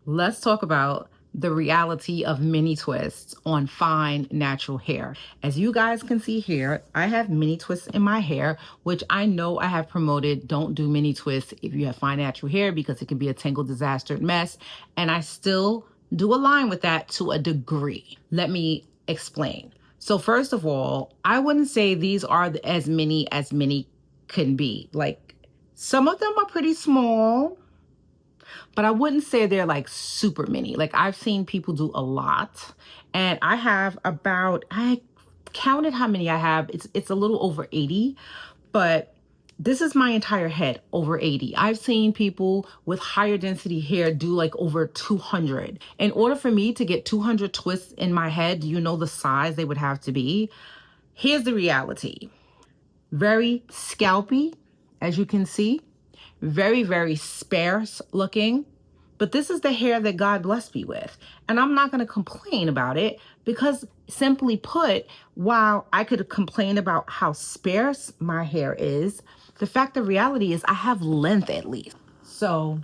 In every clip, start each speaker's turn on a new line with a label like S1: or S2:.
S1: let's talk about the reality of mini twists on fine natural hair. As you guys can see here, I have mini twists in my hair, which I know I have promoted. Don't do mini twists if you have fine natural hair because it can be a tangled, disastered mess. And I still do align with that to a degree. Let me explain. So first of all, I wouldn't say these are as many can be. Like, some of them are pretty small, but I wouldn't say they're like super mini. Like, I've seen people do a lot, and I have I counted how many I have. It's a little over 80, but this is my entire head, over 80. I've seen people with higher density hair do like over 200. In order for me to get 200 twists in my head, do you know the size they would have to be? Here's the reality. Very scalpy, as you can see. Very, very sparse looking. But this is the hair that God blessed me with. And I'm not going to complain about it because, simply put, while I could complain about how sparse my hair is, the fact of reality is I have length at least. So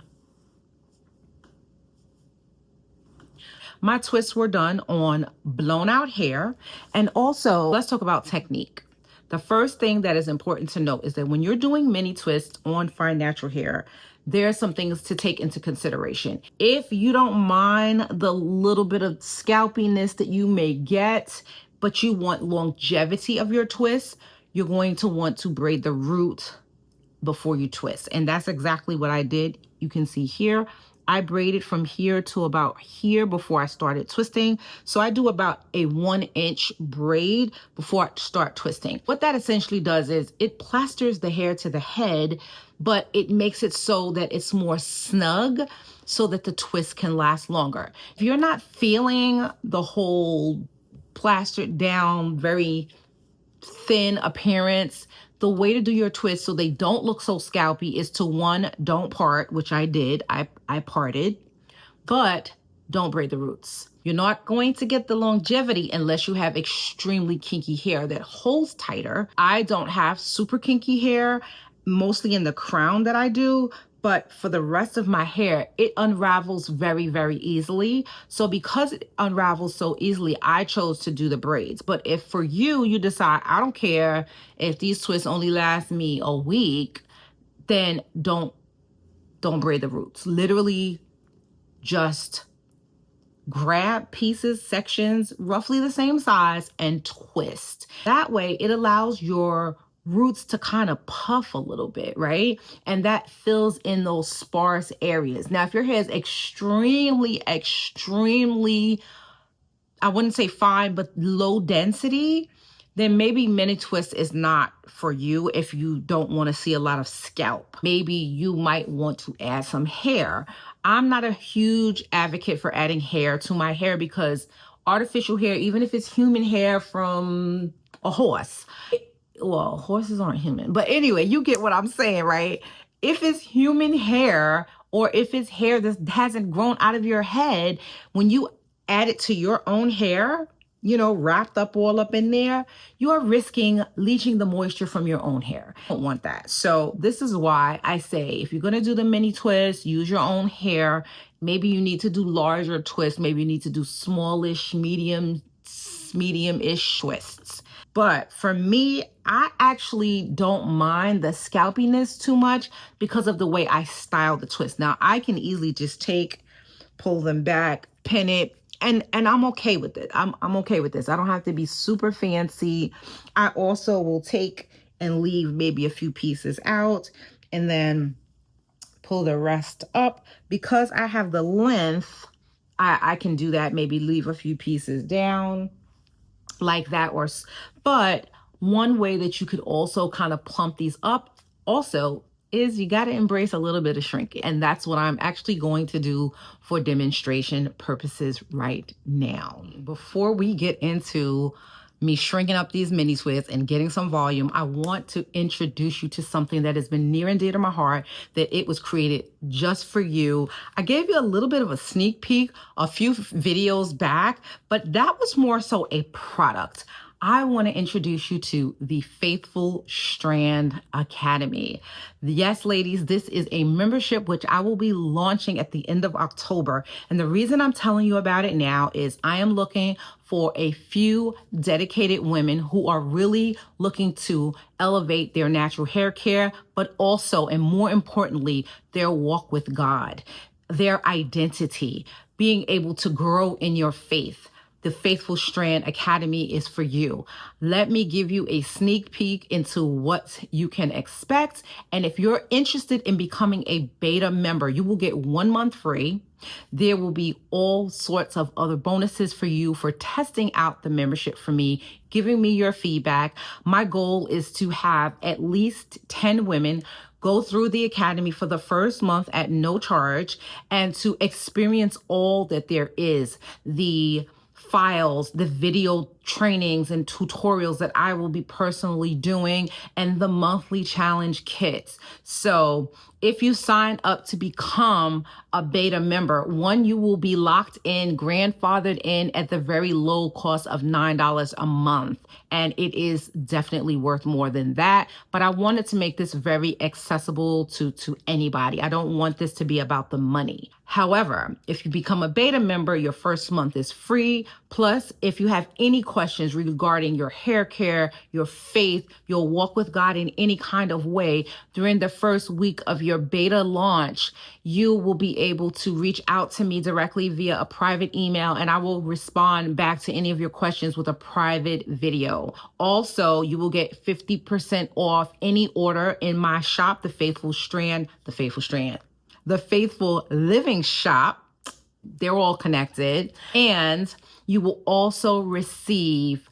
S1: my twists were done on blown out hair. And also, let's talk about technique. The first thing that is important to note is that when you're doing mini twists on fine natural hair, there are some things to take into consideration. If you don't mind the little bit of scalpiness that you may get, but you want longevity of your twist, you're going to want to braid the root before you twist. And that's exactly what I did. You can see here, I braided from here to about here before I started twisting. So I do about a 1-inch braid before I start twisting. What that essentially does is it plasters the hair to the head, but it makes it so that it's more snug so that the twist can last longer. If you're not feeling the whole plastered down, very thin appearance, the way to do your twists so they don't look so scalpy is to, one, don't part, which I did. I parted, but don't braid the roots. You're not going to get the longevity unless you have extremely kinky hair that holds tighter. I don't have super kinky hair, mostly in the crown that I do, but for the rest of my hair, it unravels very, very easily. So because it unravels so easily, I chose to do the braids. But if for you, you decide, I don't care if these twists only last me a week, then don't braid the roots. Literally just grab pieces, sections, roughly the same size, and twist. That way it allows your roots to kind of puff a little bit, right? And that fills in those sparse areas. Now, if your hair is extremely, I wouldn't say fine, but low density, then maybe mini twist is not for you if you don't want to see a lot of scalp. Maybe you might want to add some hair. I'm not a huge advocate for adding hair to my hair because artificial hair, even if it's human hair from a horse, well, horses aren't human, but anyway, you get what I'm saying, right? If it's human hair or if it's hair that hasn't grown out of your head, when you add it to your own hair, you know, wrapped up all up in there, you are risking leaching the moisture from your own hair. I don't want that. So this is why I say, if you're going to do the mini twist, use your own hair. Maybe you need to do larger twists. Maybe you need to do smallish, medium-ish twists. But for me, I actually don't mind the scalpiness too much because of the way I style the twist. Now, I can easily just pull them back, pin it, and I'm okay with it. I'm okay with this. I don't have to be super fancy. I also will take and leave maybe a few pieces out and then pull the rest up. Because I have the length, I can do that, maybe leave a few pieces down like that. But one way that you could also kind of plump these up also is you got to embrace a little bit of shrinking. And that's what I'm actually going to do for demonstration purposes right now. Before we get into me shrinking up these mini twists and getting some volume, I want to introduce you to something that has been near and dear to my heart, that it was created just for you. I gave you a little bit of a sneak peek a few videos back, but that was more so a product. I want to introduce you to the Faithful Strand Academy. Yes, ladies, this is a membership which I will be launching at the end of October. And the reason I'm telling you about it now is I am looking for a few dedicated women who are really looking to elevate their natural hair care, but also, and more importantly, their walk with God, their identity, being able to grow in your faith. The Faithful Strand Academy is for you. Let me give you a sneak peek into what you can expect. And if you're interested in becoming a beta member, you will get 1 month free. There will be all sorts of other bonuses for you for testing out the membership for me, giving me your feedback. My goal is to have at least 10 women go through the academy for the first month at no charge and to experience all that there is, the files, the video trainings and tutorials that I will be personally doing, and the monthly challenge kits. So if you sign up to become a beta member, one, you will be locked in, grandfathered in at the very low cost of $9 a month. And it is definitely worth more than that. But I wanted to make this very accessible to anybody. I don't want this to be about the money. However, if you become a beta member, your first month is free. Plus, if you have any questions regarding your hair care, your faith, your walk with God in any kind of way during the first week of your beta launch, you will be able to reach out to me directly via a private email, and I will respond back to any of your questions with a private video. Also, you will get 50% off any order in my shop, the Faithful Living Shop. They're all connected. And you will also receive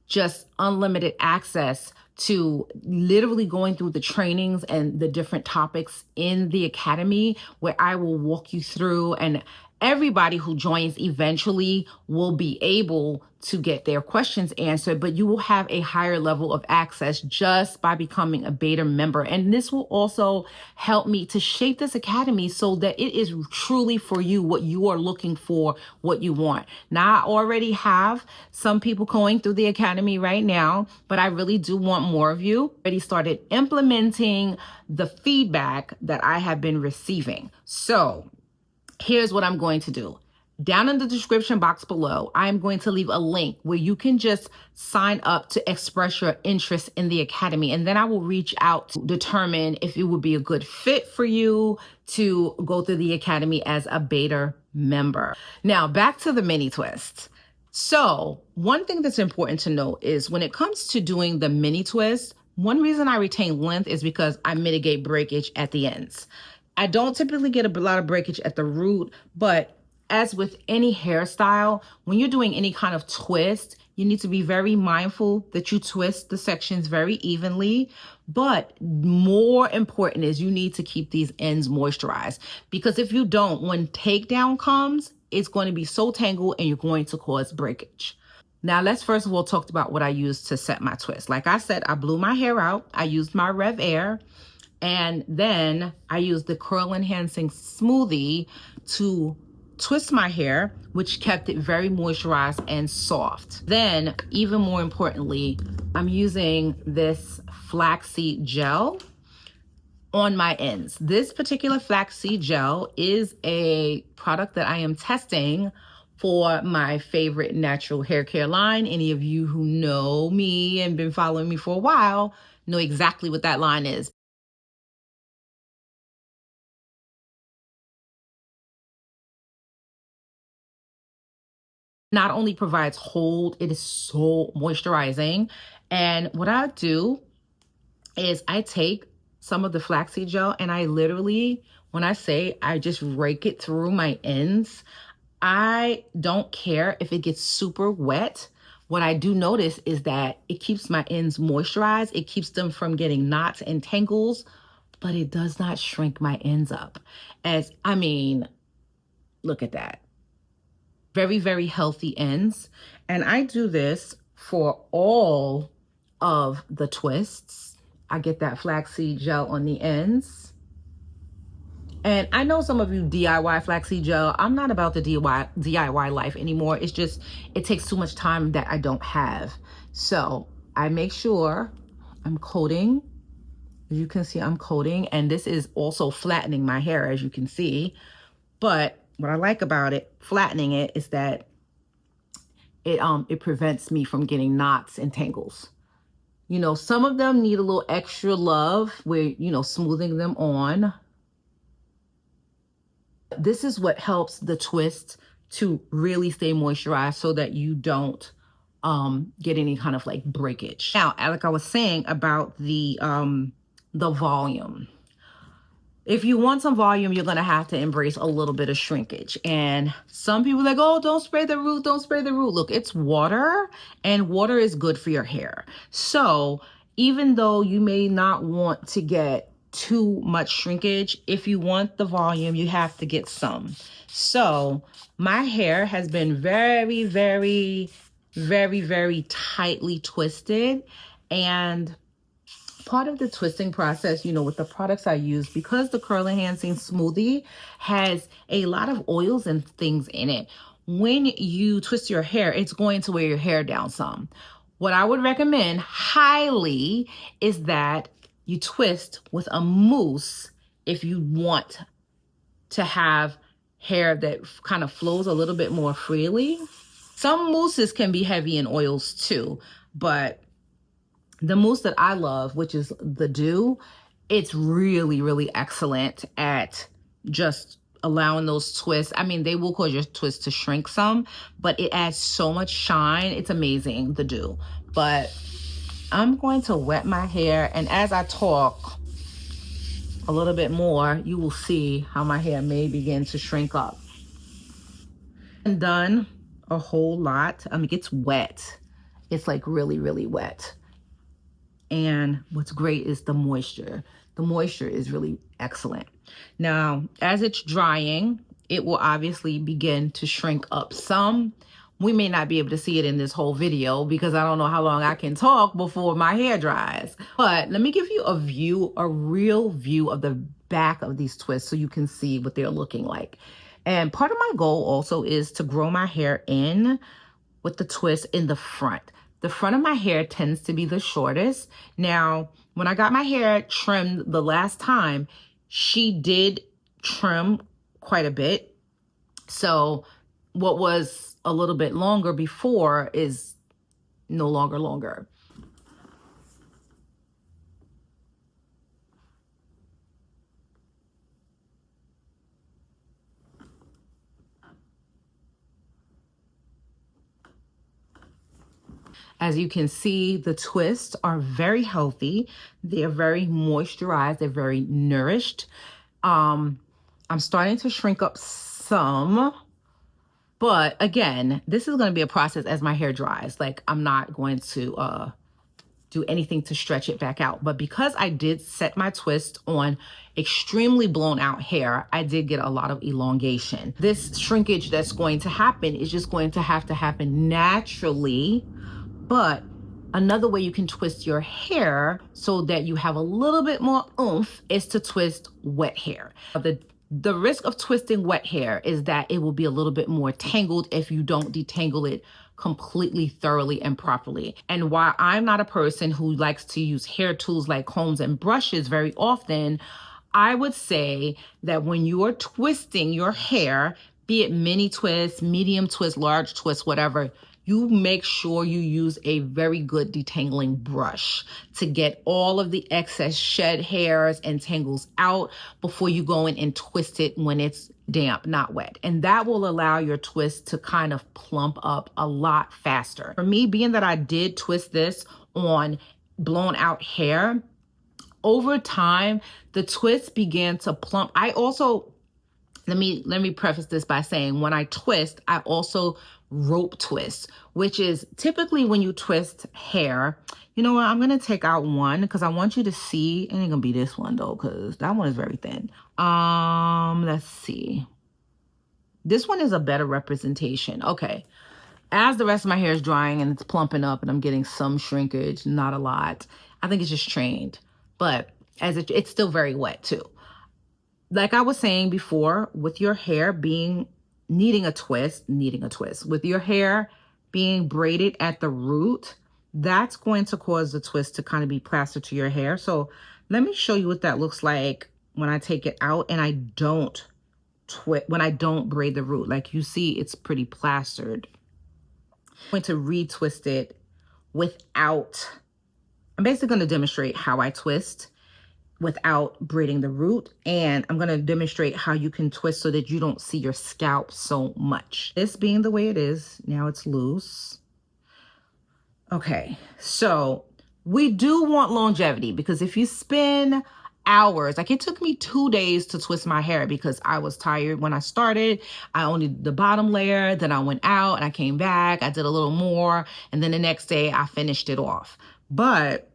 S1: just unlimited access to literally going through the trainings and the different topics in the academy, where I will walk you through, and everybody who joins eventually will be able to get their questions answered, but you will have a higher level of access just by becoming a beta member. And this will also help me to shape this academy so that it is truly for you, what you are looking for, what you want. Now, I already have some people going through the academy right now, but I really do want more of you. I already started implementing the feedback that I have been receiving. So here's what I'm going to do. Down in the description box below, I'm going to leave a link where you can just sign up to express your interest in the academy. And then I will reach out to determine if it would be a good fit for you to go through the academy as a beta member. Now, back to the mini twist. So one thing that's important to note is when it comes to doing the mini twist, one reason I retain length is because I mitigate breakage at the ends. I don't typically get a lot of breakage at the root, but as with any hairstyle, when you're doing any kind of twist, you need to be very mindful that you twist the sections very evenly. But more important is you need to keep these ends moisturized, because if you don't, when takedown comes, it's going to be so tangled and you're going to cause breakage. Now, let's first of all talk about what I used to set my twist. Like I said, I blew my hair out. I used my Rev Air. And then I used the Curl Enhancing Smoothie to twist my hair, which kept it very moisturized and soft. Then, even more importantly, I'm using this flaxseed gel on my ends. This particular flaxseed gel is a product that I am testing for my favorite natural hair care line. Any of you who know me and been following me for a while know exactly what that line is. Not only provides hold, it is so moisturizing. And what I do is I take some of the flaxseed gel and I literally, when I say I just rake it through my ends, I don't care if it gets super wet. What I do notice is that it keeps my ends moisturized. It keeps them from getting knots and tangles, but it does not shrink my ends up. Look at that. Very, very healthy ends. And I do this for all of the twists. I get that flaxseed gel on the ends. And I know some of you DIY flaxseed gel. I'm not about the DIY life anymore. It's just, it takes too much time that I don't have. So I make sure I'm coating. As you can see, I'm coating. And this is also flattening my hair, as you can see. But what I like about it, flattening it, is that it prevents me from getting knots and tangles. You know, some of them need a little extra love with, you know, smoothing them on. This is what helps the twist to really stay moisturized so that you don't get any kind of like breakage. Now, like I was saying about the volume. If you want some volume, you're going to have to embrace a little bit of shrinkage. And some people are like, oh, don't spray the root, don't spray the root. Look, it's water, and water is good for your hair. So even though you may not want to get too much shrinkage, if you want the volume, you have to get some. So my hair has been very, very, very, very tightly twisted. And part of the twisting process, you know, with the products I use, because the Curl Enhancing Smoothie has a lot of oils and things in it, when you twist your hair, it's going to wear your hair down some. What I would recommend highly is that you twist with a mousse if you want to have hair that kind of flows a little bit more freely. Some mousses can be heavy in oils too, but the mousse that I love, which is the Dew, it's really, really excellent at just allowing those twists. I mean, they will cause your twist to shrink some, but it adds so much shine. It's amazing, the Dew. But I'm going to wet my hair, and as I talk a little bit more, you will see how my hair may begin to shrink up. And done a whole lot. I mean, it's wet. It's like really, really wet. And what's great is the moisture. The moisture is really excellent. Now, as it's drying, it will obviously begin to shrink up some. We may not be able to see it in this whole video because I don't know how long I can talk before my hair dries. But let me give you a view, a real view of the back of these twists so you can see what they're looking like. And part of my goal also is to grow my hair in with the twist in the front. The front of my hair tends to be the shortest. Now, when I got my hair trimmed the last time, she did trim quite a bit. So what was a little bit longer before is no longer longer. As you can see, the twists are very healthy. They're very moisturized. They're very nourished. I'm starting to shrink up some, but again, this is going to be a process as my hair dries. Like, I'm not going to do anything to stretch it back out. But because I did set my twist on extremely blown out hair, I did get a lot of elongation. This shrinkage that's going to happen is just going to happen naturally. But another way you can twist your hair so that you have a little bit more oomph is to twist wet hair. The risk of twisting wet hair is that it will be a little bit more tangled if you don't detangle it completely, thoroughly, and properly. And while I'm not a person who likes to use hair tools like combs and brushes very often, I would say that when you are twisting your hair, be it mini twist, medium twist, large twist, whatever, you make sure you use a very good detangling brush to get all of the excess shed hairs and tangles out before you go in and twist it when it's damp, not wet. And that will allow your twist to kind of plump up a lot faster. For me, being that I did twist this on blown out hair, over time, the twist began to plump. I also, let me preface this by saying when I twist, I also rope twist, which is typically when you twist hair. You know what? I'm going to take out one because I want you to see. It ain't going to be this one though, because that one is very thin. Let's see. This one is a better representation. Okay. As the rest of my hair is drying and it's plumping up and I'm getting some shrinkage, not a lot. I think it's just trained, but as it's still very wet too. like I was saying before, with your hair being needing a twist, with your hair being braided at the root, that's going to cause the twist to kind of be plastered to your hair. So let me show you what that looks like when I take it out and I don't when I don't braid the root. Like you see, it's pretty plastered. I'm going to retwist it without, I'm basically going to demonstrate how I twist without braiding the root, and I'm going to demonstrate how you can twist so that you don't see your scalp so much. This being the way it is, now it's loose. Okay, so we do want longevity, because if you spend hours, like it took me 2 days to twist my hair because I was tired when I started. I only did the bottom layer, then I went out and I came back, I did a little more, and then the next day I finished it off. But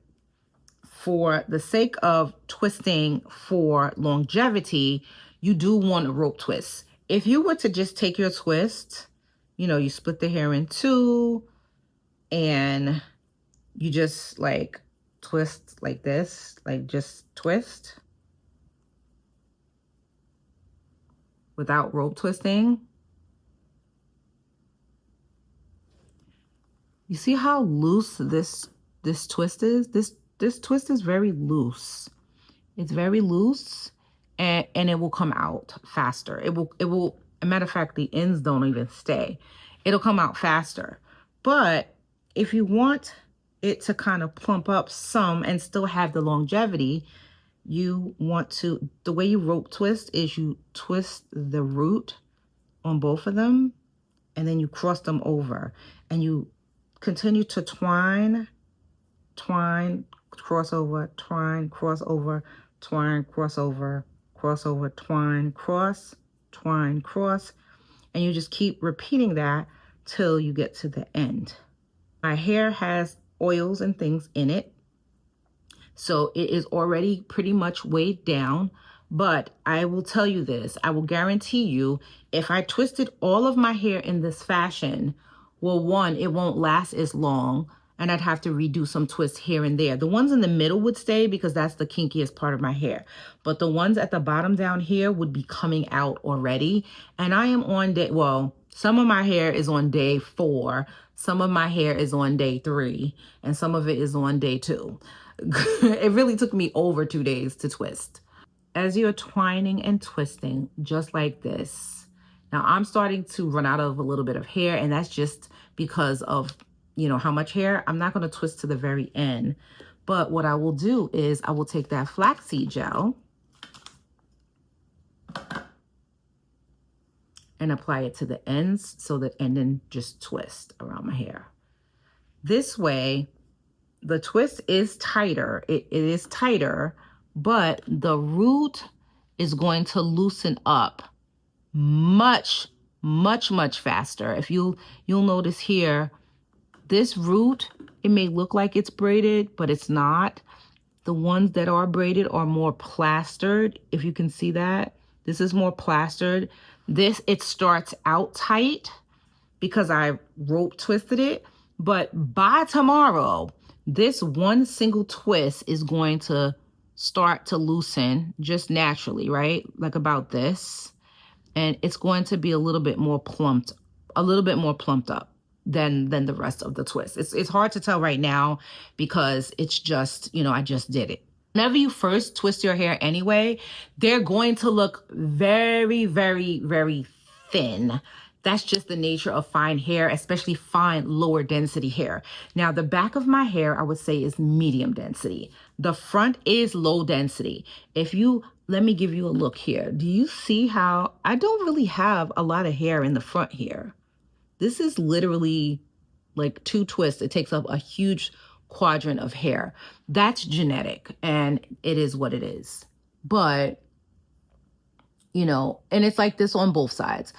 S1: for the sake of twisting for longevity, you do want a rope twist. If you were to just take your twist, you know, you split the hair in two and you just like twist like this, like just twist without rope twisting. You see how loose this twist is? This twist is very loose. It's very loose, and it will come out faster. It will, a matter of fact, the ends don't even stay. It'll come out faster. But if you want it to kind of plump up some and still have the longevity, you want to, the way you rope twist is you twist the root on both of them and then you cross them over and you continue to twine, crossover, twine, crossover, twine, crossover, crossover, twine, cross, twine, cross. And you just keep repeating that till you get to the end. My hair has oils and things in it, so it is already pretty much weighed down. But I will tell you this, I will guarantee you, if I twisted all of my hair in this fashion, well, one, it won't last as long, and I'd have to redo some twists here and there. The ones in the middle would stay because that's the kinkiest part of my hair. But the ones at the bottom down here would be coming out already. And I am on day, well, some of my hair is on day 4, some of my hair is on day 3, and some of it is on day 2. It really took me over 2 days to twist. As you're twining and twisting, just like this. Now I'm starting to run out of a little bit of hair, and that's just because of, you know, how much hair. I'm not going to twist to the very end. But what I will do is I will take that flaxseed gel and apply it to the ends so that, and then just twist around my hair. This way, the twist is tighter. It is tighter, but the root is going to loosen up much faster. If you'll notice here, this root, it may look like it's braided, but it's not. The ones that are braided are more plastered. If you can see that, this is more plastered. This, it starts out tight because I rope twisted it, but by tomorrow, this one single twist is going to start to loosen just naturally, right? Like about this. And it's going to be a little bit more plumped up than the rest of the twist. It's hard to tell right now because it's just, you know, I just did it. Whenever you first twist your hair anyway, they're going to look very thin. That's just the nature of fine hair, especially fine lower density hair. Now, the back of my hair, I would say, is medium density. The front is low density. Let me give you a look here. Do you see how I don't really have a lot of hair in the front here? This is literally like 2 twists. It takes up a huge quadrant of hair. That's genetic, and it is what it is. But, you know, and it's like this on both sides.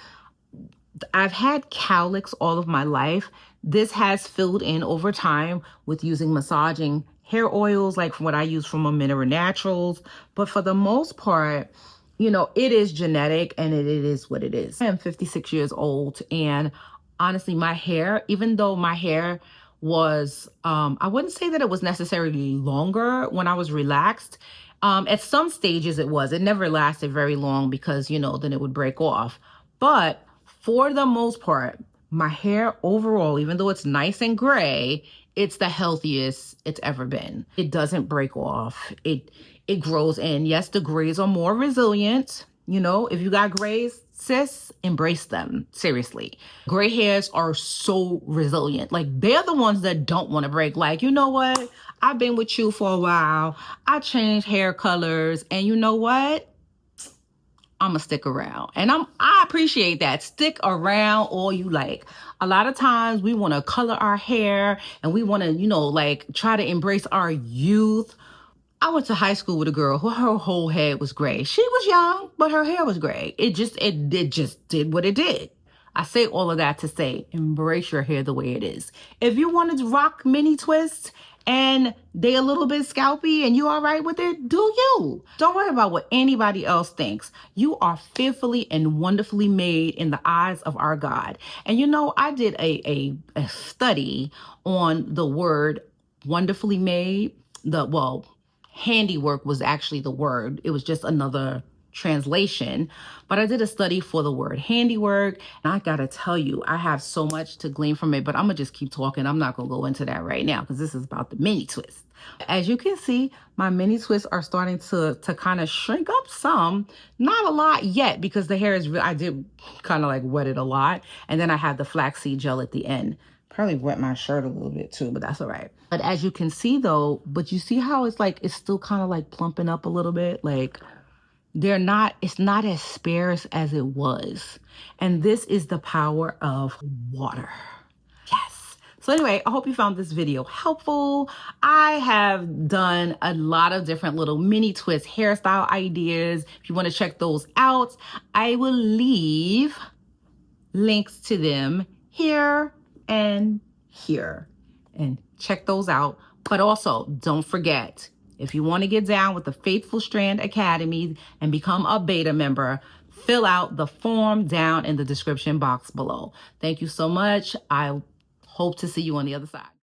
S1: I've had cowlicks all of my life. This has filled in over time with using massaging hair oils, like what I use from Mineral Naturals. But for the most part, you know, it is genetic and it is what it is. I am 56 years old, and honestly, my hair, even though my hair was, I wouldn't say that it was necessarily longer when I was relaxed. At some stages it was. It never lasted very long because, you know, then it would break off. But for the most part, my hair overall, even though it's nice and gray, it's the healthiest it's ever been. It doesn't break off. It grows in. Yes, the grays are more resilient. You know, if you got grays, sis, embrace them. Seriously. Gray hairs are so resilient. Like, they're the ones that don't want to break. Like, you know what? I've been with you for a while. I changed hair colors. And you know what? I'm gonna stick around. And I appreciate that. Stick around all you like. A lot of times we want to color our hair and we want to, you know, like try to embrace our youth. I went to high school with a girl who her whole head was gray. She was young, but her hair was gray. It just did what it did. I say all of that to say, embrace your hair the way it is. If you want to rock mini twists and they a little bit scalpy and you all right with it, do you. Don't worry about what anybody else thinks. You are fearfully and wonderfully made in the eyes of our God. And you know, I did a study on the word wonderfully made. Handiwork was actually the word. It was just another translation. But I did a study for the word handiwork. And I gotta tell you, I have so much to glean from it, but I'm gonna just keep talking. I'm not gonna go into that right now because this is about the mini twist. As you can see, my mini twists are starting to kind of shrink up some. Not a lot yet because the hair is real. I did kind of like wet it a lot. And then I had the flaxseed gel at the end. Probably wet my shirt a little bit too, but that's all right. But as you can see though, but you see how it's like, it's still kind of like plumping up a little bit. Like it's not as sparse as it was. And this is the power of water. Yes. So anyway, I hope you found this video helpful. I have done a lot of different little mini twist hairstyle ideas. If you want to check those out, I will leave links to them here and here, and check those out. But also don't forget, if you want to get down with the Faithful Strand Academy and become a beta member, fill out the form down in the description box below. Thank you so much. I hope to see you on the other side.